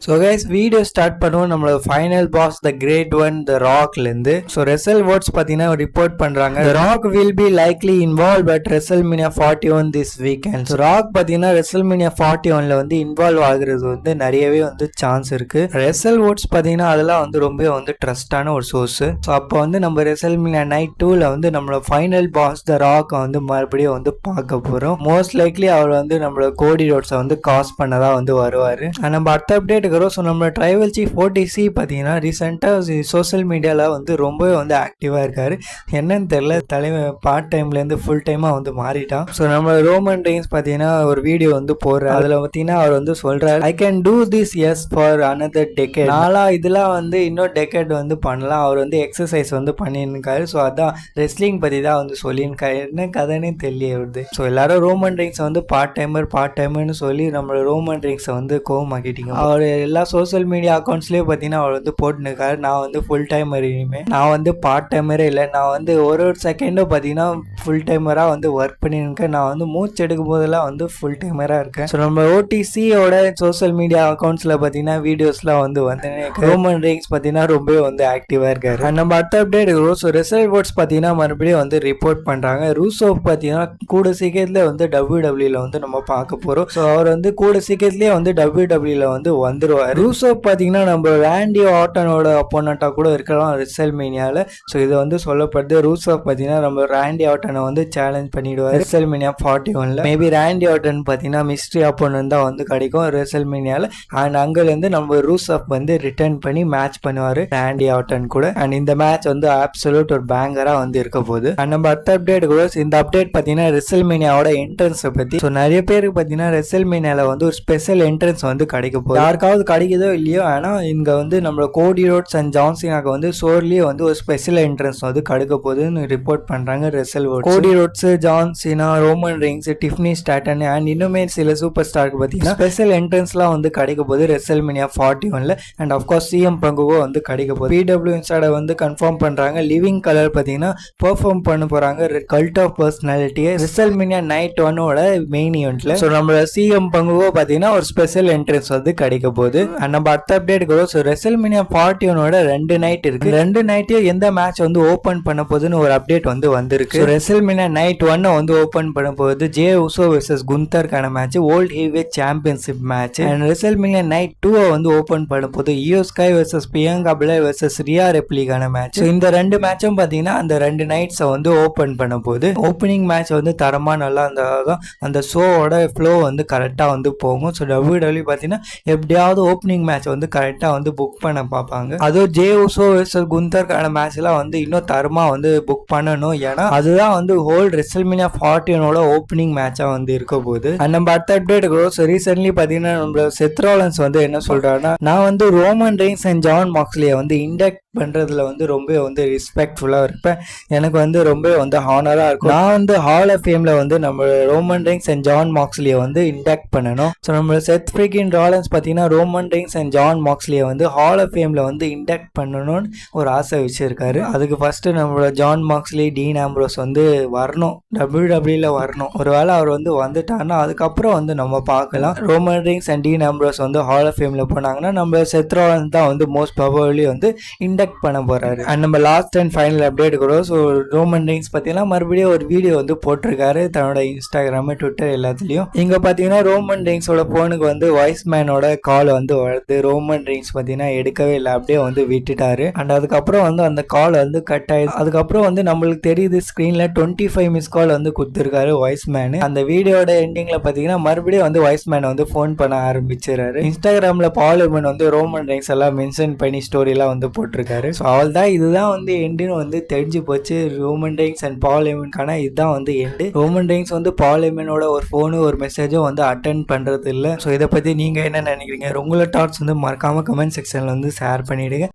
So guys video start பண்ணுவோம். நம்மளோட final boss the great one the ராக்லேருந்து. So wrestle votes பார்த்தீங்கன்னா report பண்ணுறாங்க. The Rock will be likely involve at WrestleMania 41 this weekend. So Rock பார்த்தீங்கன்னா WrestleMania 41 வந்து involve ஆகுறது வந்து நிறையவே வந்து சான்ஸ் இருக்கு. ரெசல் வோட்ஸ் பார்த்தீங்கன்னா அதெல்லாம் வந்து ரொம்ப வந்து ட்ரஸ்டான ஒரு சோர்ஸ். ஸோ அப்போ வந்து நம்ம ரெசல்மேனியா நைட் 2ல வந்து நம்மளோட ஃபைனல் பாஸ் த ராக் வந்து மறுபடியும் வந்து பார்க்க போகிறோம். மோஸ்ட் லைக்லி அவர் வந்து நம்மளோட கோடி ரோட்ஸை வந்து காஸ் பண்ணதா வந்து வருவார். நம்ம அடுத்த அப்டேட். ஸோ நம்ம ட்ரைபல் சீஃப் OTC பார்த்தீங்கன்னா ரீசெண்டாக சோஷியல் மீடியாவில் வந்து ரொம்பவே வந்து ஆக்டிவாக இருக்கார். என்னன்னு தெரியல, தலைமை பார்ட் டைம்லேருந்து ஃபுல் டைமாக வந்து மாறிட்டான். ஸோ நம்ம ரோமன் ரெயின்ஸ் பார்த்தீங்கன்னா ஒரு வீடியோ வந்து போடுறாரு. அதில் பார்த்தீங்கன்னா அவர் வந்து சொல்கிறார், I can do this as for another decade. இதெல்லாம் வந்து இன்னும் டெக்கேட் வந்து பண்ணலாம். அவர் வந்து எக்ஸசைஸ் வந்து பண்ணியிருக்காரு. ஸோ அதான் ரெஸ்லிங் பற்றி தான் வந்து சொல்லியிருக்காரு. என்ன கதைன்னு தெரிய வருது. ஸோ எல்லாரும் ரோமன் ரெயின்ஸை வந்து பார்ட் டைமர்னு சொல்லி நம்ம ரோமன் ரெயின்ஸை வந்து கோவமாக்கிட்டீங்க. அவர் எல்லா சோஷியல் மீடியா அக்கௌண்ட்ஸ்லேயே பார்த்தீங்கன்னா அவர் வந்து போட்டுருக்காரு, நான் வந்து ஃபுல் டைமர், இனிமேல் நான் வந்து பார்ட் டைமரே இல்லை, நான் வந்து ஒரு செகண்டும் பார்த்தீங்கன்னா ஃபுல் டைமராக வந்து ஒர்க் பண்ணியிருக்கேன், நான் வந்து மூச்சு எடுக்கும் போதெல்லாம் வந்து ஃபுல் டைமராக இருக்கேன். ஸோ நம்ம OTCயோட சோஷியல் மீடியா அக்கௌண்ட்ஸில் பார்த்தீங்கன்னா வீடியோஸ்லாம் வந்து ரோமன் ரெயின்ஸ் பார்த்தீங்கன்னா ரொம்பவே வந்து ஆக்டிவாக இருக்காரு. நம்ம அடுத்த அப்டேட். ஸோ ரெசல் வோட்ஸ் பார்த்தீங்கன்னா மறுபடியும் வந்து ரிப்போர்ட் பண்ணுறாங்க. ரூசோவ் பார்த்தீங்கன்னா கூட சீக்கிரத்தில் வந்து WWE வந்து நம்ம பார்க்க போகிறோம். ஸோ அவர் வந்து கூட சீக்கிரத்துலேயே வந்து WWE வந்து வந்துருவார். ரூசோவ் பார்த்தீங்கன்னா நம்ம ராண்டி ஆர்டனோட அப்போனண்ட்டாக கூட இருக்கலாம் ரெசல்மேனியாவில். ஸோ இது வந்து சொல்லப்படுது. ரூசோவ் பார்த்தீங்கன்னா நம்ம ராண்டி ஆர்டனை வந்து சேலஞ்ச் பண்ணிடுவார் ரெசல்மேனியா 41. மேபி ராண்டி ஆர்டன் பார்த்தீங்கன்னா மிஸ்ட்ரி அப்போனன்ட் தான் வந்து கிடைக்கும் ரெசல்மேனியாவில். அண்ட் அங்கேருந்து நம்ம ரூசோவ் வந்து ரிட்டர்ன் பண்ணி மேட்ச் பண்ணுவார் ராண்டி ஆர்டன் கூட. அண்ட் இந்த மேட்ச் வந்து அப்சல்யூட் ஒரு பேங்கராக வந்து இருக்க போகுது. அண்ட் நம்ம அடுத்த அப்டேட் கூட இந்த அப்டேட் பார்த்தீங்கன்னா ரெசல்மேனியாவோட என்ட்ரன்ஸை பற்றி. ஸோ நிறைய பேருக்கு பார்த்தீங்கன்னா ரெசல்மேனியாவில் வந்து ஒரு ஸ்பெஷல் என்ட்ரன்ஸ் வந்து கிடைக்க போகுது. யாருக்காவது கிடைக்குதோ இல்லையோ, ஆனால் இங்கே வந்து நம்மளோட கோடி ரோட்ஸ் அண்ட் ஜான்சினாக்கு வந்து ஷோர்லேயே வந்து ஒரு ஸ்பெஷல் என்ட்ரன்ஸ் வந்து கிடைக்க போகுதுன்னு ரிப்போர்ட் பண்ணுறாங்க wrestle votes. Cody Rhodes, John Cena, Roman Reigns, Tiffany Stratton and இன்னுமே சில சூப்பர் ஸ்டாருக்கு பார்த்தீங்கன்னா ஸ்பெஷல் என்ட்ரன்ஸ்லாம் வந்து கிடைக்க போகுது ரெசல்மேனியா 41. அண்ட் அஃப்கோர்ஸ் CM பங்குவோ வந்து கிடைக்க போகுது. PW இன்ஸ்டாட வந்து கன்ஃபார்ம் பண்ணுறாங்க. லிவிங் கலர் பார்த்தீங்கன்னா பெர்ஃபார்ம் பண்ண போகிறாங்க கல்ட் ஆஃப் பர்சனாலிட்டியை ரெசல்மேனியா நைட் 1ஓட மெயின் ஈவெண்ட்ல. ஸோ நம்மளோட CM பங்குவோ பார்த்தீங்கன்னா ஒரு ஸ்பெஷல் என்ட்ரன்ஸ் வந்து கிடைக்க போகுது. நம்ம அடுத்த அப்டேட் ரெசல்மேனியா 41ஓட 2 நைட் இருக்கு. 2 நைட்டையும் எந்த மேட்ச் வந்து ஓபன் பண்ண போகுதுன்னு ஒரு அப்டேட் வந்து வந்திருக்கு. ரெசல்மேனியா நைட் 1 வந்து ஓபன் பண்ண போகுது ஜே உசோ வெர்சஸ் குந்தர்கான match, world heavyweight championship match. And WrestleMania night 2 வந்து ஓபன் பண்ண போகுது Iyo Sky versus Bianca Belair versus Rhea ரெப்லிகான மேட்ச். இந்த 2 மேட்சும் பாத்தீங்கன்னா அந்த 2 நைட்ஸை வந்து ஓபன் பண்ண போகுது. ஓப்பனிங் மேட்ச் வந்து தரமா நல்லா அந்த ஷோவோட ஃப்ளோ வந்து கரெக்டா வந்து போகும். ஸோ WWE பாத்தீங்கன்னா எப்படியாவது ஓப்பனிங் மேட்ச் வந்து கரெக்டா வந்து புக் பண்ண பார்ப்பாங்க. அதுவும் ஜே உசோ வெர்சஸ் குந்தர்கான மேட்ச்லாம் வந்து இன்னும் தரமா வந்து புக் பண்ணணும். ஏன்னா அதுதான் வந்து ஹோல் ரெசல்மேனியா 41ஓட ஓப்பனிங் மேட்சா வந்து இருக்க போகுது. நம்ம அடுத்த அப்டேட் ரீசென்ட்லி பாத்தீங்கன்னா நம்ம செத் ராலின்ஸ் வந்து என்ன சொல்றாருன்னா, நான் வந்து ரோமன் ரெயின்ஸ் அண்ட் ஜான் மாக்ஸ்லியை வந்து இண்டக்ட் பண்றதுல வந்து ரொம்ப வந்து ரெஸ்பெக்ட்ஃபுல்லா இருப்பேன். எனக்கு வந்து ரொம்ப வந்து ஹானரா இருக்கும். நான் வந்து ஹால் ஆஃப் ஃபேம்ல வந்து நம்ம ரோமன் ரெயின்ஸ் அண்ட் ஜான் மாக்ஸ்லியை வந்து இண்டக்ட் பண்ணணும். ஸோ நம்ம செத் ஃப்ரீக்கின் ராலின்ஸ் பார்த்தீங்கன்னா ரோமன் ரெயின்ஸ் அண்ட் ஜான் மாக்ஸ்லியை வந்து ஹால் ஆஃப் ஃபேம்ல வந்து இண்டக்ட் பண்ணணும்னு ஒரு ஆசை வச்சிருக்காரு. அதுக்கு ஃபர்ஸ்ட் நம்மளோட ஜான் மாக்ஸ்லி, டீன் ஆம்ப்ரோஸ் வந்து வரணும், WWE வரணும். ஒருவேளை அவர் வந்து வந்துட்டாருன்னா அதுக்கப்புறம் வந்து நம்ம பார்க்கலாம். Roman Reigns and Dean Ambrose வந்து ஹால் ஆஃப் ஃபேம்ல போனாங்கன்னா நம்ம செத் ராலின்ஸ் தான் வந்து மோஸ்ட் ப்ராபபிலி வந்து இண்டக்ட் பண்ண போறாரு. அண்ட் நம்ம லாஸ்ட் அண்ட் ஃபைனல் அப்டேட் கூட ஸோ ரோமன் ரெயின்ஸ் பார்த்தீங்கன்னா மறுபடியும் ஒரு வீடியோ வந்து போட்டிருக்காரு தன்னோட இன்ஸ்டாகிராம், ட்விட்டர் எல்லாத்துலயும். இங்க பார்த்தீங்கன்னா ரோமன் ரெயின்ஸோட போனுக்கு வந்து வாய்ஸ் மேனோட கால் வந்து வருது. ரோமன் ரெயின்ஸ் பார்த்தீங்கன்னா எடுக்கவே இல்லை, அப்படியே வந்து விட்டுட்டாரு. அண்ட் அதுக்கப்புறம் வந்து அந்த கால் வந்து கட் ஆயிடுச்சு. அதுக்கப்புறம் வந்து நம்மளுக்கு தெரியுது ஸ்க்ரீன்ல 25 மிஸ் கால் வந்து கொடுத்துருக்காரு வாய்ஸ் மேனு. அந்த வீடியோட எண்டிங்ல பார்த்தீங்கன்னா மறுபடியும் வந்து வாய்ஸ் மேன் வந்து ஃபோன் பண்ண ஆரம்பிச்சிடறாரு. இன்ஸ்டாகிராம்ல பார்லிமெண்ட் வந்து ரோமன் ரெயின்ஸ் எல்லாம் மென்ஷன் பண்ணி ஸ்டோரிலாம் வந்து போட்டிருக்காரு. ஸோ அவள் தான் இதுதான் வந்து எண்டுன்னு வந்து தெரிஞ்சு போச்சு. ரோமன் ரெயின்ஸ் அண்ட் பால் ஹெமனுக்கான இதுதான் வந்து எண்டு. ரோமன் ரெயின்ஸ் வந்து பால் ஹெமனோட ஒரு ஃபோனு ஒரு மெசேஜும் வந்து அட்டென்ட் பண்றது இல்லை. ஸோ இதை பத்தி நீங்க என்ன நினைக்கிறீங்க? உங்களோட தாட்ஸ் வந்து மறக்காம கமெண்ட் செக்ஷன்ல வந்து ஷேர் பண்ணிடுங்க.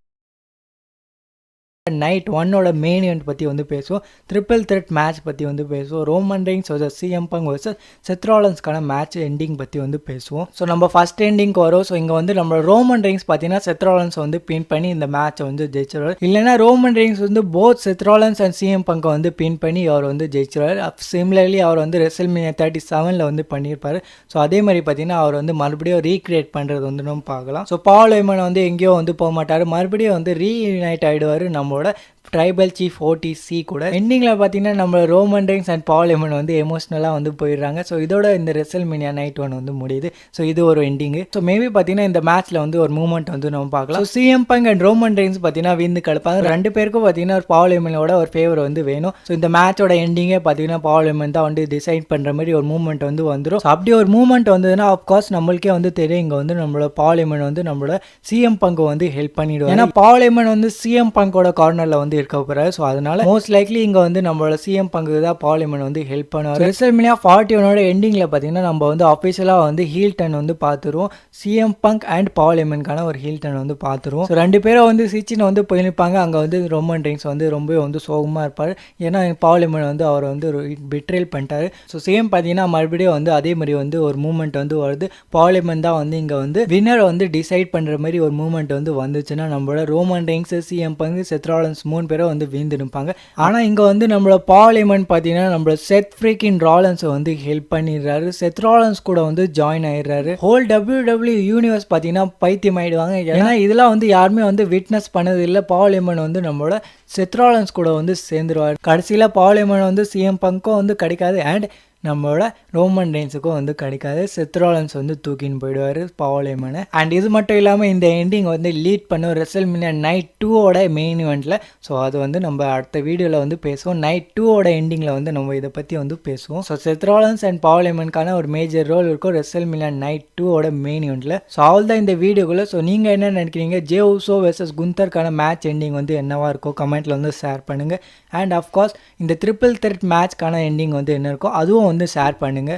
நைட் 1ஓட மெயின் ஈவெண்ட் பற்றி வந்து பேசுவோம். ட்ரிபிள் த்ரெட் மேட்ச் பற்றி வந்து பேசுவோம். Roman Reigns vs CM Punk vs செத் ராலன்ஸ்க்கான மேட்ச் எண்டிங் பற்றி வந்து பேசுவோம். ஸோ நம்ம ஃபர்ஸ்ட் எண்டிங்க்கு வரும். ஸோ இங்கே வந்து நம்ம ரோமன் ரெயின்ஸ் பார்த்தீங்கன்னா செத் ராலன்ஸ் வந்து பின் பண்ணி இந்த மேட்சை வந்து ஜெயிச்சிருவார். இல்லைன்னா ரோமன் ரெயின்ஸ் வந்து போத் செத் ராலன்ஸ் அண்ட் CM Punk வந்து பின் பண்ணி அவர் வந்து ஜெயிச்சிருவார். சிமிலர்லி அவர் வந்து WrestleMania 37 வந்து பண்ணியிருப்பார். ஸோ அதே மாதிரி பார்த்தீங்கன்னா அவர் வந்து மறுபடியும் ரீக்ரியேட் பண்ணுறது வந்து நம்ம பார்க்கலாம். ஸோ பால் ஹெமன் வந்து எங்கேயோ வந்து போக மாட்டார், மறுபடியும் வந்து ரீயூனைட் ஆகிடுவார் நம்மளோட ட்ரைபல் சீஃப் OTC கூட. எண்டிங்கில் பார்த்தீங்கன்னா நம்ம ரோமன் ரெயின்ஸ் அண்ட் பால் ஹெமன் வந்து எமோஷ்னலாக வந்து போயிடுறாங்க. ஸோ இதோட இந்த WrestleMania Night 1 வந்து முடியுது. ஸோ இது ஒரு எண்டிங்கு. ஸோ மேபி பார்த்தீங்கன்னா இந்த மேட்ச்சில் வந்து ஒரு மூமெண்ட் வந்து நம்ம பார்க்கலாம். So CM Punk and Roman Reigns பார்த்தீங்கன்னா வீந்து கலப்பாங்க. ரெண்டு பேருக்கும் பார்த்தீங்கன்னா பால் ஹெமனோட ஒரு ஃபேவர் வந்து வேணும். ஸோ இந்த மேட்சோட எண்டிங்கே பார்த்தீங்கன்னா பால் ஹெமன் தான் வந்து டிசைட் பண்ணுற மாதிரி ஒரு மூமெண்ட் வந்து வந்துடும். ஸோ அப்படி ஒரு மூமெண்ட் வந்ததுன்னா அஃப்கோர்ஸ் நம்மளுக்கே வந்து தெரியும் இங்கே வந்து நம்மளோட பால் ஹெமன் வந்து நம்மளோட CM Punk வந்து ஹெல்ப் பண்ணிடுவாங்க. ஏன்னா பால் ஹெமன் வந்து CM Punkோட கார்னரில் வந்து இருக்க போகிறாரு. ஸோ அதனால மோஸ்ட் லைக்லி இங்கே வந்து நம்மளோட CM Punk தான் பால் ஹெமன் வந்து ஹெல்ப் பண்ணுவார். WrestleMania 41ஓட எண்டிங்கில் பார்த்தீங்கன்னா நம்ம வந்து அஃபிஷியலாக வந்து ஹீல் டர்ன் வந்து பார்த்துருவோம். CM Punk அண்ட் பால் ஹெமனுக்கான ஒரு ஹீல் டர்ன் வந்து பார்த்துருவோம். ஸோ ரெண்டு பேரும் வந்து சிச்சின்னு வந்து போயிருப்பாங்க. அங்கே வந்து ரோமன் ரெயின்ஸ் வந்து ரொம்பவே வந்து சோகமாக இருப்பார். ஏன்னா பால் ஹெமன் வந்து அவர் வந்து பிட்ரேல் பண்ணிட்டாரு. ஸோ சேம் பார்த்தீங்கன்னா மறுபடியும் வந்து அதே மாதிரி வந்து ஒரு மூமெண்ட் வந்து வருது. பால் ஹெமன் தான் வந்து இங்கே வந்து வின்னர் வந்து டிசைட் பண்ணுற மாதிரி ஒரு மூமெண்ட் வந்து வந்துச்சுன்னா நம்மளோட ரோமன் ரெயின்ஸ், CM Punk, செத் ராலன்ஸ் 3 பேரும் வந்து வீழ்ந்துருப்பாங்க. ஆனால் இங்கே வந்து நம்மளோட பால் ஹெமன் பார்த்தீங்கன்னா நம்மளோட செத் ஃப்ரீக்கின் ராலன்ஸை வந்து ஹெல்ப் பண்ணிடுறாரு. செத் ராலன்ஸ் கூட வந்து ஜாயின் ஆயிடுறாரு. ஹோல் WWE யூனிவர்ஸ் பார்த்தீங்கன்னா பைத்தியம் ஆயிடுவாங்க. ஏன்னா இதெல்லாம் வந்து யாருமே வந்து விட்னஸ் பண்ணது இல்லை. பால் ஹெமன் வந்து நம்மளோட செத் ராலன்ஸ் கூட வந்து சேர்ந்துருவார். கடைசியில் பால் ஹெமன் வந்து CM Punkக்கும் வந்து கிடைக்காது அண்ட் நம்மளோட ரோமன் ரெயின்ஸுக்கும் வந்து கிடைக்காது. செத் ராலன்ஸ் வந்து தூக்கின்னு போயிடுவார் பால் ஹெமனை. அண்ட் இது மட்டும் இல்லாமல் இந்த எண்டிங் வந்து லீட் பண்ணும் WrestleMania Night 2ஓட மெயின் ஈவெண்ட்டில். ஸோ அது வந்து நம்ம அடுத்த வீடியோவில் வந்து பேசுவோம். நைட் 2ஓட எண்டிங்கில் வந்து நம்ம இதை பற்றி வந்து பேசுவோம். ஸோ செத் ராலன்ஸ் அண்ட் பால் ஹெமனுக்கான ஒரு மேஜர் ரோல் இருக்கும் WrestleMania Night 2ஓட மெயின் ஈவெண்ட்டில். ஸோ அவள் தான் இந்த வீடியோக்குள்ளே. ஸோ நீங்கள் என்ன நினைக்கிறீங்க? ஜே உசோ வெர்சஸ் குந்தர்க்கான மேட்ச் எண்டிங் வந்து என்னவாக இருக்கும் கமெண்ட்டில் வந்து ஷேர் பண்ணுங்கள். அண்ட் அஃப்கோர்ஸ் இந்த ட்ரிபிள் த்ரெட் மேட்ச்க்கான எண்டிங் வந்து என்ன இருக்கும் அதுவும் வந்து ஷேர் பண்ணுங்க.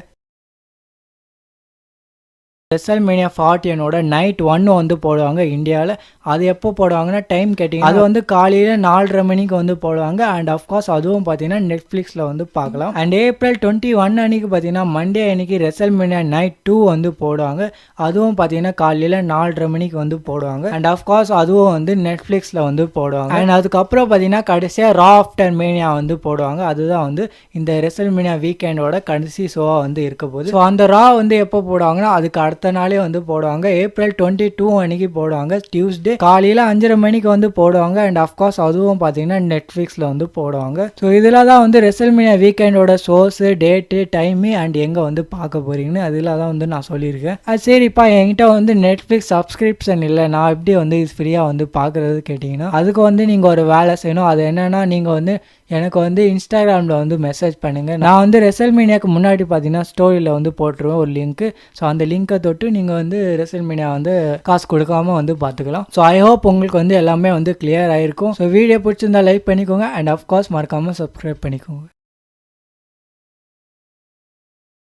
WrestleMania 41ஓட நைட் 1 வந்து போடுவாங்க இந்தியாவில். அது எப்போ போடுவாங்கன்னா டைம் கேட்டிங்க அது வந்து காலையில் 4:30 மணிக்கு வந்து போடுவாங்க. அண்ட் அஃப்கோர்ஸ் அதுவும் பார்த்தீங்கன்னா நெட்ஃப்ளிக்ஸில் வந்து பார்க்கலாம். அண்ட் April 21 அன்னைக்கு பார்த்தீங்கன்னா மண்டே அன்னைக்கு WrestleMania Night 2 வந்து போடுவாங்க. அதுவும் பார்த்தீங்கன்னா காலையில் 4:30 மணிக்கு வந்து போடுவாங்க. அண்ட் அஃப்கோர்ஸ் அதுவும் வந்து நெட்ஃப்ளிக்ஸில் வந்து போடுவாங்க. அண்ட் அதுக்கப்புறம் பார்த்தீங்கன்னா கடைசியாக ரா ஆஃப்டர் மேனியா வந்து போடுவாங்க. அதுதான் வந்து இந்த WrestleMania வீக்கெண்டோட கடைசி ஷோவாக வந்து இருக்க போகுது. ஸோ அந்த ரா வந்து எப்போ போடுவாங்கன்னா அதுக்கு அடுத்த நாளே வந்து போடுவாங்க. April 22 அன்னைக்கு போடுவாங்க. டியூஸ்டே காலையில் 5:30 மணிக்கு வந்து போடுவாங்க. அண்ட் அஃப்கோர்ஸ் அதுவும் பார்த்தீங்கன்னா நெட்ஃப்ளிக்ஸில் வந்து போடுவாங்க. ஸோ இதில் தான் வந்து WrestleMania வீக்கெண்டோட ஷோஸு, டேட்டு, டைமு அண்ட் எங்கே வந்து பார்க்க போகிறீங்கன்னு அதில் தான் வந்து நான் சொல்லியிருக்கேன். அது சரிப்பா என்கிட்ட வந்து நெட்ஃப்ளிக்ஸ் சப்ஸ்கிரிப்ஷன் இல்லை, நான் எப்படி வந்து இது ஃப்ரீயாக வந்து பார்க்குறது கேட்டிங்கன்னா அதுக்கு வந்து நீங்கள் ஒரு வேலை செய்யணும். அது என்னென்னா நீங்கள் வந்து எனக்கு வந்து இன்ஸ்டாகிராமில் வந்து மெசேஜ் பண்ணுங்கள். நான் வந்து WrestleManiaக்கு முன்னாடி பார்த்தீங்கன்னா ஸ்டோரியில் வந்து போட்டுருவேன் ஒரு லிங்க்கு. ஸோ அந்த லிங்க்கை தொட்டு நீங்கள் வந்து WrestleMania வந்து காசு கொடுக்காம வந்து பார்த்துக்கலாம். ஸோ ஐ ஹோப் உங்களுக்கு வந்து எல்லாமே வந்து கிளியர் ஆகிருக்கும். ஸோ வீடியோ பிடிச்சிருந்தா லைக் பண்ணிக்கோங்க அண்ட் அஃப்கோர்ஸ் மறக்காமல் சப்ஸ்கிரைப் பண்ணிக்கோங்க.